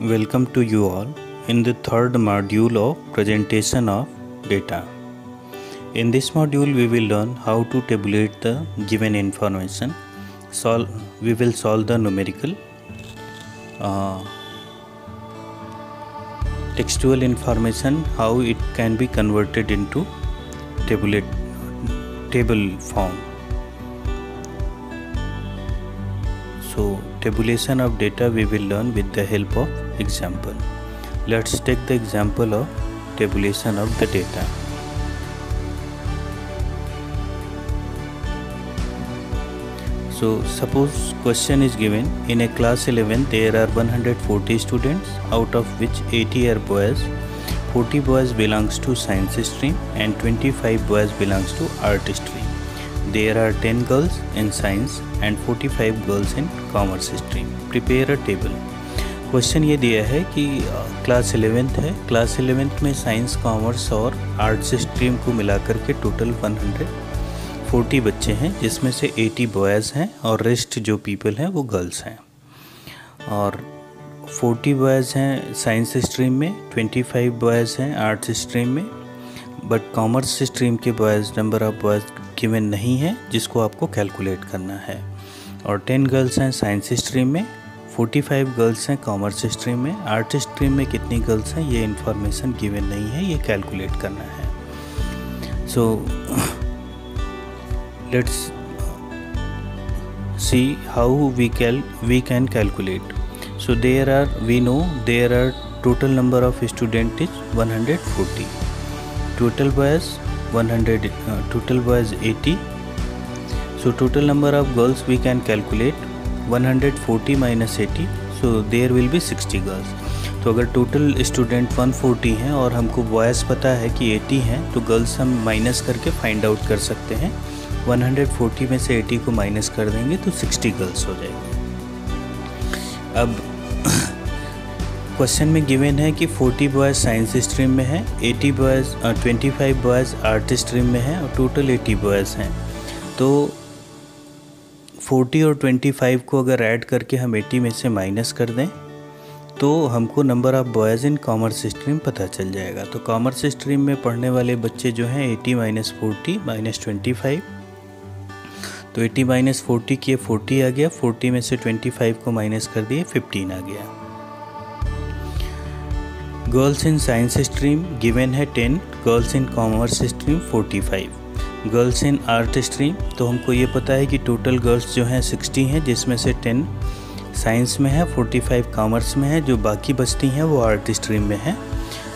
Welcome to you all in the third module of presentation of data. In this module we will learn how to tabulate the given information. We will solve the numerical textual information, how it can be converted into table form. So tabulation of data we will learn with the help of example. Let's take the example of tabulation of the data. So suppose question is given, in a class 11 there are 140 students, out of which 80 are boys, 40 boys belongs to science stream and 25 boys belongs to art stream. There are 10 girls in science and 45 girls in commerce stream. Prepare a table. Question ये दिया है कि class 11th है, class 11th में science, commerce और arts stream को मिलाकर के टोटल 140 बच्चे हैं, जिसमें से 80 बॉयज़ हैं और रेस्ट जो पीपल हैं वो गर्ल्स हैं. और 40 बॉयज़ हैं साइंस स्ट्रीम में, 25 बॉयज़ हैं आर्ट्स स्ट्रीम में, बट कॉमर्स स्ट्रीम के boys number of boys given नहीं है, जिसको आपको कैलकुलेट करना है. और 10 गर्ल्स हैं साइंस स्ट्रीम में, 45 गर्ल्स हैं कॉमर्स स्ट्रीम में. आर्ट स्ट्रीम में कितनी गर्ल्स हैं ये इन्फॉर्मेशन गिवन नहीं है, ये कैलकुलेट करना है. So let's see how we can calculate. So we know there are total number of student is 140, total boys 80. So total number of girls we can calculate 140 minus 80, so there will be 60 girls. तो अगर total student 140 हैं और हमको boys पता है कि 80 हैं, तो गर्ल्स हम माइनस करके फाइंड आउट कर सकते हैं. 140 में से 80 को माइनस कर देंगे तो 60 गर्ल्स हो जाएंगे. अब क्वेश्चन में गिवन है कि 40 बॉयज़ साइंस स्ट्रीम में है, 25 बॉयज़ आर्ट स्ट्रीम में है और टोटल 80 बॉयज़ हैं. तो 40 और 25 को अगर ऐड करके हम 80 में से माइनस कर दें तो हमको number of boys in commerce stream पता चल जाएगा. तो कॉमर्स स्ट्रीम में पढ़ने वाले बच्चे जो हैं 80 माइनस 40 माइनस 25, तो 80 माइनस 40 किए 40 आ गया, 40 में से 25 को माइनस कर दिए 15 आ गया. Girls in science stream given है 10, girls in commerce stream 45, girls in art stream तो हमको ये पता है कि टोटल गर्ल्स जो हैं 60 हैं, जिसमें से 10 साइंस में है, 45 कॉमर्स में है, जो बाकी बचती हैं वो आर्ट स्ट्रीम में है.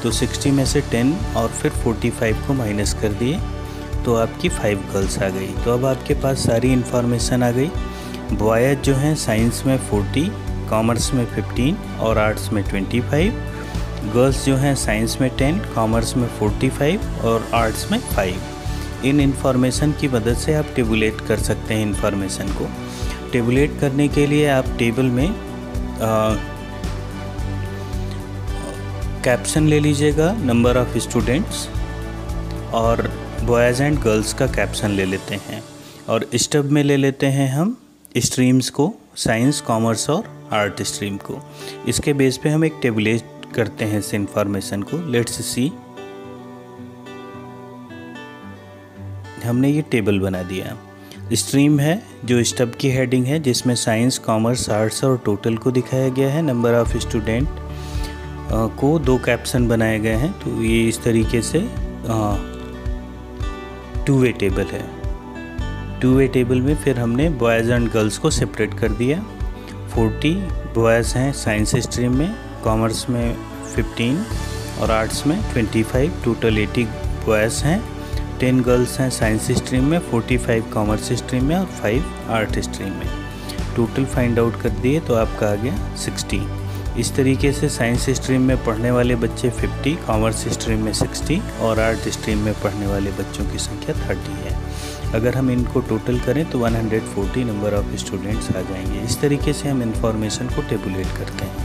तो 60 में से 10 और फिर 45 को माइनस कर दिए तो आपकी 5 गर्ल्स आ गई. तो अब आपके पास सारी इन्फॉर्मेशन आ गई. बॉयज़ जो हैं साइंस में 40, कॉमर्स में 15 और आर्ट्स में 25, गर्ल्स जो हैं साइंस में 10, कॉमर्स में 45 और आर्ट्स में 5. इन इन्फॉर्मेशन की मदद से आप टेबुलेट कर सकते हैं. इन्फॉर्मेशन को टेबुलेट करने के लिए आप टेबल में कैप्शन ले लीजिएगा, नंबर ऑफ़ स्टूडेंट्स, और बॉयज़ एंड गर्ल्स का कैप्शन ले लेते हैं, और स्टब में ले लेते हैं हम स्ट्रीम्स को, साइंस, कॉमर्स और आर्ट स्ट्रीम को. इसके बेस पे हम एक टेबुलेट करते हैं इस इंफॉर्मेशन को. लेट्स सी, हमने ये टेबल बना दिया. स्ट्रीम है जो स्टब की हेडिंग है, जिसमें साइंस, कॉमर्स, आर्ट्स और टोटल को दिखाया गया है. नंबर ऑफ़ स्टूडेंट को 2 कैप्शन बनाए गए हैं. तो ये इस तरीके से 2-वे टेबल है. 2-वे टेबल में फिर हमने बॉयज़ एंड गर्ल्स को सेपरेट कर दिया. 40 बॉयज़ हैं साइंस स्ट्रीम में, कॉमर्स में 15 और आर्ट्स में 25, टोटल 80 बॉयज़ हैं. 10 गर्ल्स हैं साइंस स्ट्रीम में, 45 कॉमर्स स्ट्रीम में और 5 आर्ट स्ट्रीम में. टोटल फाइंड आउट कर दिए तो आपका आ गया 60. इस तरीके से साइंस स्ट्रीम में पढ़ने वाले बच्चे 50, कॉमर्स स्ट्रीम में 60 और आर्ट स्ट्रीम में पढ़ने वाले बच्चों की संख्या 30 है. अगर हम इनको टोटल करें तो 140 नंबर ऑफ़ स्टूडेंट्स आ जाएंगे. इस तरीके से हम इंफॉर्मेशन को टेबुलेट करते हैं.